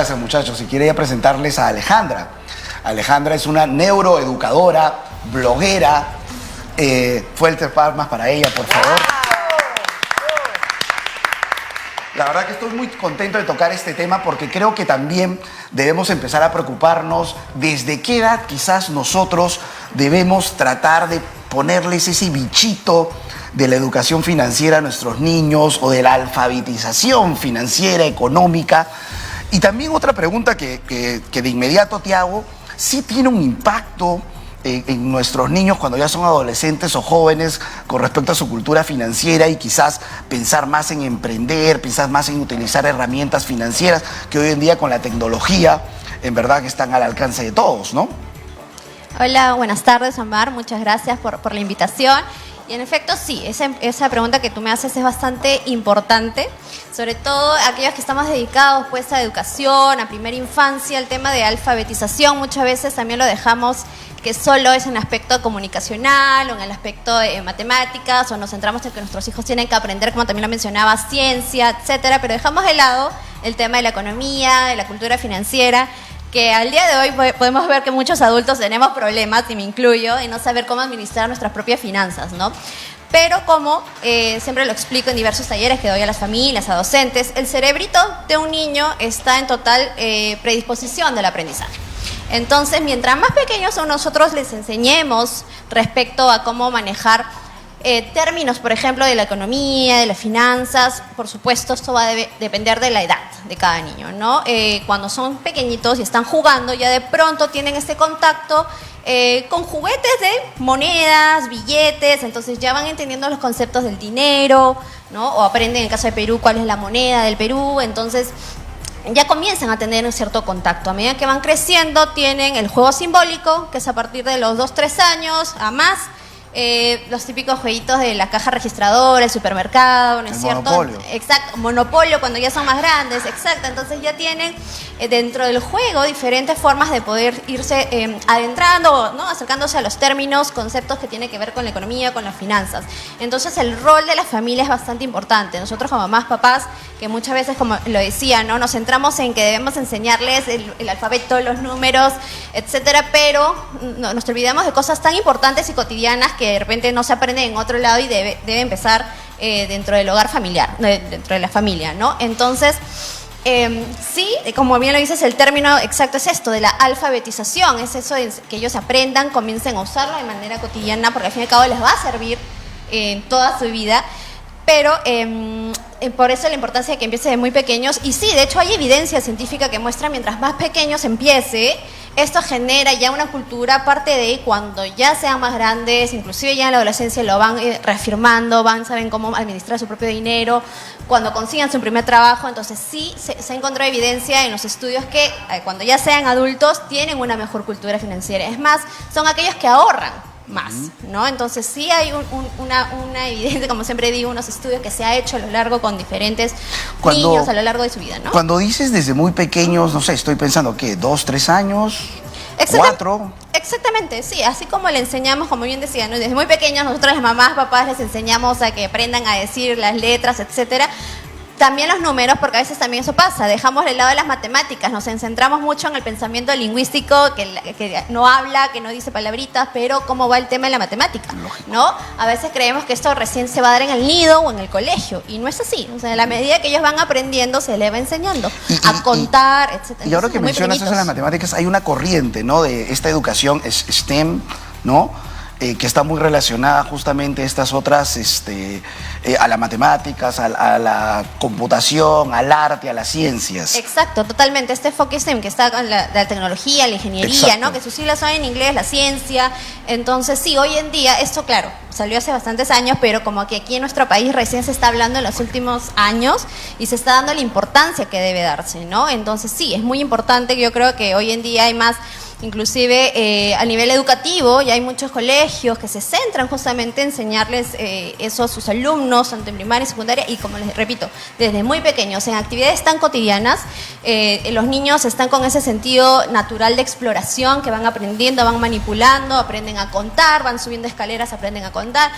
gracias, muchachos. Y quería presentarles a Alejandra. Alejandra es una neuroeducadora, bloguera. Fuertes palmas para ella, por favor. La verdad que estoy muy contento de tocar este tema porque creo que también debemos empezar a preocuparnos desde qué edad quizás nosotros debemos tratar de ponerles ese bichito de la educación financiera a nuestros niños o de la alfabetización financiera, económica. Y también otra pregunta que de inmediato te hago, ¿sí tiene un impacto en nuestros niños cuando ya son adolescentes o jóvenes con respecto a su cultura financiera y quizás pensar más en emprender, pensar más en utilizar herramientas financieras que hoy en día con la tecnología en verdad que están al alcance de todos, ¿no? Hola, buenas tardes, Omar. Muchas gracias por la invitación. Y en efecto, sí, esa pregunta que tú me haces es bastante importante, sobre todo aquellos que estamos dedicados pues, a educación, a primera infancia, el tema de alfabetización, muchas veces también lo dejamos que solo es en el aspecto comunicacional o en el aspecto de matemáticas, o nos centramos en que nuestros hijos tienen que aprender, como también lo mencionaba, ciencia, etcétera, pero dejamos de lado el tema de la economía, de la cultura financiera, que al día de hoy podemos ver que muchos adultos tenemos problemas, y me incluyo, en no saber cómo administrar nuestras propias finanzas, ¿no? Pero como siempre lo explico en diversos talleres que doy a las familias, a docentes, el cerebrito de un niño está en total predisposición del aprendizaje. Entonces, mientras más pequeños nosotros les enseñemos respecto a cómo manejar términos, por ejemplo, de la economía, de las finanzas, por supuesto, esto va a depender de la edad de cada niño, ¿no? Cuando son pequeñitos y están jugando, ya de pronto tienen este contacto con juguetes de monedas, billetes, entonces ya van entendiendo los conceptos del dinero, ¿no? O aprenden, en el caso de Perú, cuál es la moneda del Perú, entonces ya comienzan a tener un cierto contacto. A medida que van creciendo, tienen el juego simbólico, que es a partir de los 2-3 años a más. Los típicos jueguitos de la caja registradora, el supermercado, ¿no es cierto? Monopolio. Exacto, monopolio cuando ya son más grandes, exacto. Entonces ya tienen dentro del juego diferentes formas de poder irse adentrando, ¿no? Acercándose a los términos, conceptos que tienen que ver con la economía, con las finanzas. Entonces el rol de la familia es bastante importante. Nosotros como mamás, papás, que muchas veces, como lo decía, ¿no? Nos centramos en que debemos enseñarles el alfabeto, los números, etcétera, pero nos olvidamos de cosas tan importantes y cotidianas que de repente no se aprende en otro lado y debe empezar dentro del hogar familiar, dentro de la familia, ¿no? Entonces, sí, como bien lo dices, el término exacto es esto, de la alfabetización, es eso de que ellos aprendan, comiencen a usarlo de manera cotidiana, porque al fin y al cabo les va a servir en toda su vida, pero por eso la importancia de que empiece de muy pequeños. Y sí, de hecho hay evidencia científica que muestra mientras más pequeños empiece, esto genera ya una cultura, aparte de cuando ya sean más grandes, inclusive ya en la adolescencia lo van reafirmando, saben cómo administrar su propio dinero, cuando consigan su primer trabajo. Entonces sí, se ha encontrado evidencia en los estudios que cuando ya sean adultos tienen una mejor cultura financiera. Es más, son aquellos que ahorran más, ¿no? Entonces sí hay una evidencia, como siempre digo, unos estudios que se ha hecho a lo largo con diferentes niños a lo largo de su vida, ¿no? Cuando dices desde muy pequeños, no sé, estoy pensando, ¿qué? ¿2, 3 años? 4. Exactamente, sí, así como le enseñamos, como bien decía, ¿no? Desde muy pequeños nosotros las mamás, papás les enseñamos a que aprendan a decir las letras, etcétera. También los números, porque a veces también eso pasa, dejamos de lado las matemáticas, nos centramos mucho en el pensamiento lingüístico, que no habla, que no dice palabritas, pero cómo va el tema de la matemática, ¿no? A veces creemos que esto recién se va a dar en el nido o en el colegio, y no es así. O sea, en la medida que ellos van aprendiendo, se les va enseñando a contar, etcétera. Y ahora que mencionas eso de las matemáticas, hay una corriente, ¿no? De esta educación STEM, ¿no? Que está muy relacionada justamente a estas otras, a las matemáticas, a la computación, al arte, a las ciencias. Exacto, totalmente. Este enfoque STEM que está con la tecnología, la ingeniería, exacto, ¿no? Que sus siglas son en inglés, la ciencia. Entonces sí, hoy en día, esto claro, salió hace bastantes años, pero como que aquí en nuestro país recién se está hablando en los últimos años y se está dando la importancia que debe darse, ¿no? Entonces sí, es muy importante. Yo creo que hoy en día hay más, inclusive a nivel educativo, ya hay muchos colegios que se centran justamente en enseñarles eso a sus alumnos, tanto en primaria y secundaria, y como les repito, desde muy pequeños, en actividades tan cotidianas, los niños están con ese sentido natural de exploración, que van aprendiendo, van manipulando, aprenden a contar, van subiendo escaleras, aprenden a contar.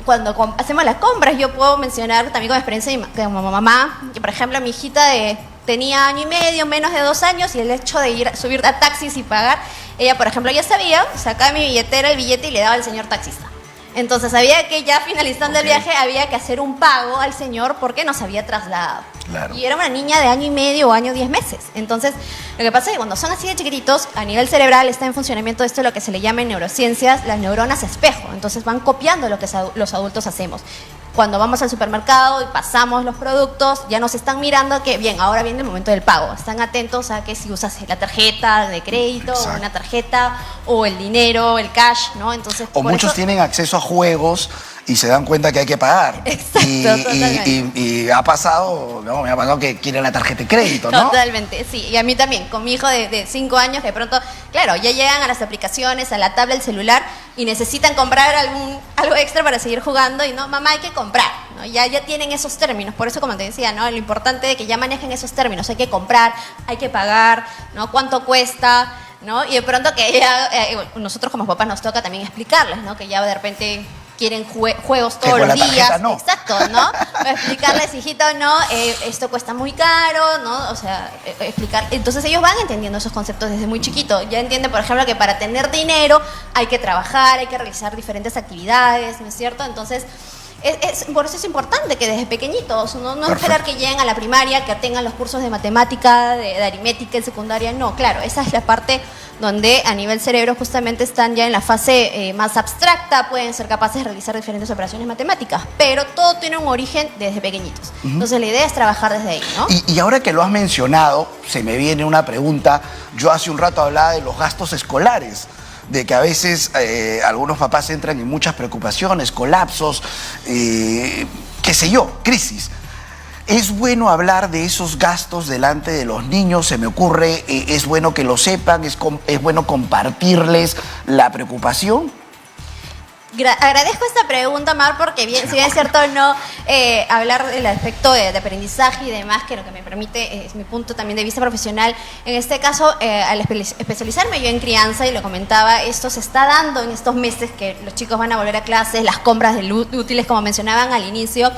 Cuando hacemos las compras, yo puedo mencionar también con experiencia como mamá, que por ejemplo mi hijita de tenía año y medio, menos de 2 años, y el hecho de subir a taxis y pagar, ella, por ejemplo, ya sabía, sacaba mi billetera, el billete y le daba al señor taxista. Entonces sabía que ya finalizando el viaje había que hacer un pago al señor porque nos había trasladado. Claro. Y era una niña de año y medio o año 10 meses. Entonces, lo que pasa es que cuando son así de chiquititos, a nivel cerebral está en funcionamiento esto lo que se le llama en neurociencias las neuronas espejo. Entonces van copiando lo que los adultos hacemos. Cuando vamos al supermercado y pasamos los productos, ya nos están mirando que, bien, ahora viene el momento del pago. Están atentos a que si usas la tarjeta de crédito, o una tarjeta, o el dinero, el cash, ¿no? Entonces, o muchos tienen acceso a juegos y se dan cuenta que hay que pagar. Exacto, y ha pasado, no, me ha pasado que quieren la tarjeta de crédito, ¿no? Totalmente, sí. Y a mí también, con mi hijo de 5 años, que de pronto, claro, ya llegan a las aplicaciones, a la tablet, al celular, y necesitan comprar algo extra para seguir jugando, y no, mamá, hay que comprar, ¿no? Ya tienen esos términos. Por eso, como te decía, ¿no? Lo importante es que ya manejen esos términos. Hay que comprar, hay que pagar, ¿no? ¿Cuánto cuesta? ¿No? Y de pronto que ya, nosotros como papás nos toca también explicarles, ¿no? Que ya de repente quieren juegos todos los días. No. Exacto, ¿no? Explicarles, hijito, no, esto cuesta muy caro, ¿no? O sea, explicar. Entonces ellos van entendiendo esos conceptos desde muy chiquito. Ya entienden, por ejemplo, que para tener dinero hay que trabajar, hay que realizar diferentes actividades, ¿no es cierto? Entonces, por eso es importante que desde pequeñitos, no esperar que lleguen a la primaria, que tengan los cursos de matemática, de aritmética en secundaria, no, claro, esa es la parte donde a nivel cerebro justamente están ya en la fase más abstracta, pueden ser capaces de realizar diferentes operaciones matemáticas, pero todo tiene un origen desde pequeñitos. Entonces la idea es trabajar desde ahí, ¿no? Y ahora que lo has mencionado, se me viene una pregunta. Yo hace un rato hablaba de los gastos escolares, de que a veces algunos papás entran en muchas preocupaciones, colapsos, qué sé yo, crisis. ¿Es bueno hablar de esos gastos delante de los niños? Se me ocurre, ¿es bueno que lo sepan? ¿Es bueno compartirles la preocupación? Agradezco esta pregunta, Mar, porque si bien es cierto no hablar del aspecto de aprendizaje y demás, que lo que me permite es mi punto también de vista profesional. En este caso, al especializarme yo en crianza, y lo comentaba, esto se está dando en estos meses que los chicos van a volver a clases, las compras de útiles, como mencionaban al inicio.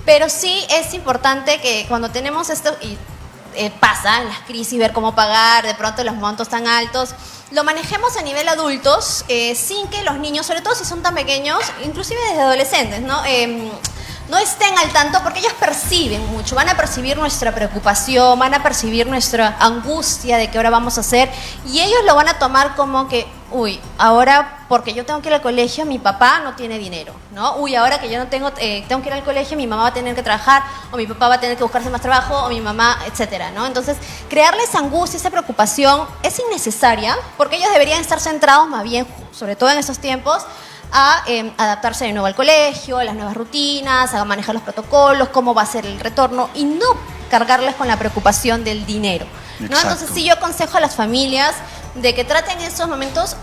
Pero sí es importante que cuando tenemos esto, y pasa en las crisis, ver cómo pagar, de pronto los montos tan altos, lo manejemos a nivel adultos, sin que los niños, sobre todo si son tan pequeños, inclusive desde adolescentes, ¿no? No estén al tanto, porque ellos perciben mucho, van a percibir nuestra preocupación, van a percibir nuestra angustia de qué ahora vamos a hacer, y ellos lo van a tomar como que, uy, ahora porque yo tengo que ir al colegio, mi papá no tiene dinero, ¿no? Uy, ahora que yo no tengo que ir al colegio, mi mamá va a tener que trabajar, o mi papá va a tener que buscarse más trabajo, o mi mamá, etcétera, ¿no? Entonces, crearles angustia, esa preocupación es innecesaria, porque ellos deberían estar centrados más bien, sobre todo en estos tiempos, a adaptarse de nuevo al colegio, a las nuevas rutinas, a manejar los protocolos, cómo va a ser el retorno, y no cargarles con la preocupación del dinero, ¿no? Entonces sí, yo aconsejo a las familias de que traten esos momentos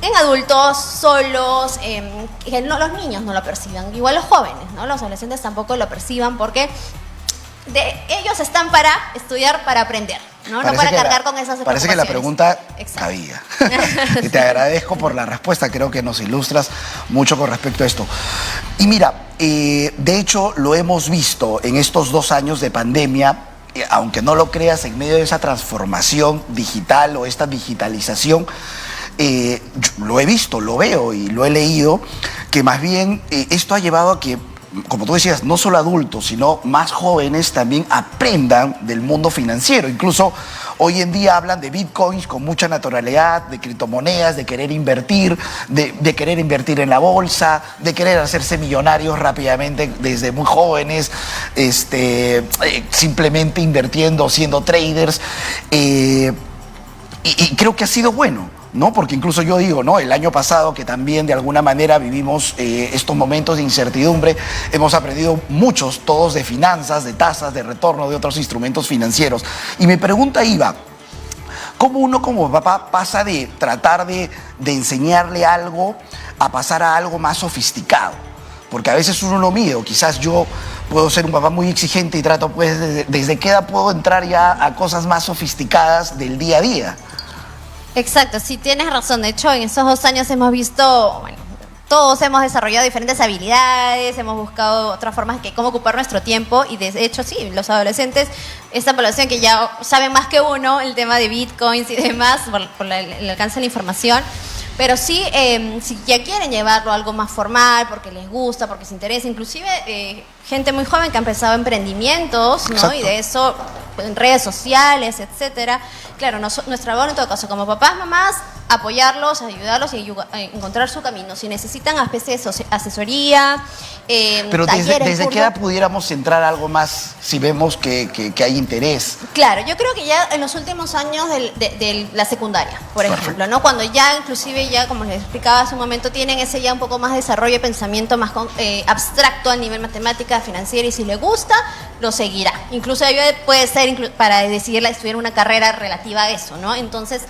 en adultos, solos, que los niños no lo perciban, igual los jóvenes, ¿no? Los adolescentes tampoco lo perciban, porque ellos están para estudiar, para aprender, no para cargar con esas preocupaciones. Parece que la pregunta cabía. Y te agradezco por la respuesta, creo que nos ilustras mucho con respecto a esto. Y mira, de hecho lo hemos visto en estos 2 años de pandemia, aunque no lo creas, en medio de esa transformación digital o esta digitalización, lo he visto, lo veo y lo he leído, que más bien esto ha llevado a que, como tú decías, no solo adultos, sino más jóvenes también aprendan del mundo financiero. Incluso hoy en día hablan de bitcoins con mucha naturalidad, de criptomonedas, de querer invertir, de querer invertir en la bolsa, de querer hacerse millonarios rápidamente desde muy jóvenes, simplemente invirtiendo, siendo traders. Y creo que ha sido bueno, ¿no? Porque incluso yo digo, ¿no? El año pasado, que también de alguna manera vivimos estos momentos de incertidumbre, hemos aprendido muchos, todos de finanzas, de tasas, de retorno, de otros instrumentos financieros. Y mi pregunta iba, ¿cómo uno como papá pasa de tratar de enseñarle algo a pasar a algo más sofisticado? Porque a veces uno lo mide, o quizás yo puedo ser un papá muy exigente y trato, pues, desde qué edad puedo entrar ya a cosas más sofisticadas del día a día. Exacto, sí, tienes razón. De hecho, en esos 2 años hemos visto, bueno, todos hemos desarrollado diferentes habilidades, hemos buscado otras formas de cómo ocupar nuestro tiempo y de hecho sí, los adolescentes, esta población que ya saben más que uno el tema de bitcoins y demás por el alcance de la información. Pero sí, si ya quieren llevarlo a algo más formal, porque les gusta, porque se interesa, inclusive gente muy joven que ha empezado emprendimientos, ¿no? Y de eso, en redes sociales, etcétera. Claro, nuestra labor en todo caso, como papás, mamás, apoyarlos, ayudarlos y encontrar su camino. Si necesitan una especie de asesoría, pero talleres, ¿desde qué edad pudiéramos entrar algo más si vemos que hay interés? Claro, yo creo que ya en los últimos años de la secundaria, por ejemplo, ¿no? Cuando ya inclusive ya, como les explicaba hace un momento, tienen ese ya un poco más de desarrollo de pensamiento más abstracto a nivel matemática, financiera, y si le gusta, lo seguirá. Incluso puede ser para decidir estudiar una carrera relativa a eso, ¿no? Entonces,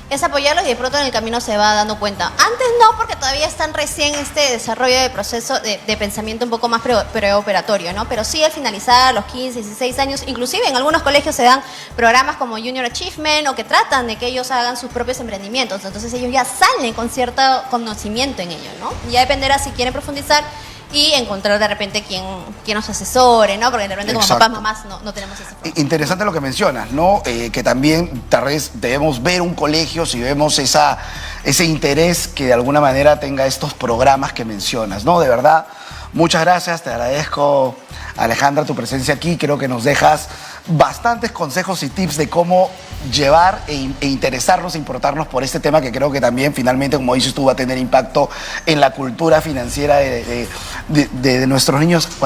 es apoyarlos y de pronto en el camino se va dando cuenta. Antes no, porque todavía están recién este desarrollo de proceso de pensamiento un poco más preoperatorio, ¿no? Pero sí al finalizar los 15, 16 años, inclusive en algunos colegios se dan programas como Junior Achievement o que tratan de que ellos hagan sus propios emprendimientos. Entonces ellos ya salen con cierto conocimiento en ello, ¿no? Ya dependerá si quieren profundizar y encontrar de repente quien nos asesore, ¿no? Porque de repente como papás, mamás no tenemos ese fondo. Interesante lo que mencionas, ¿no? Que también tal vez debemos ver un colegio si vemos ese interés que de alguna manera tenga estos programas que mencionas, ¿no? De verdad, muchas gracias, te agradezco, Alejandra, tu presencia aquí. Creo que nos dejas bastantes consejos y tips de cómo llevar e interesarnos, importarnos por este tema que creo que también finalmente, como dices tú, va a tener impacto en la cultura financiera de nuestros niños.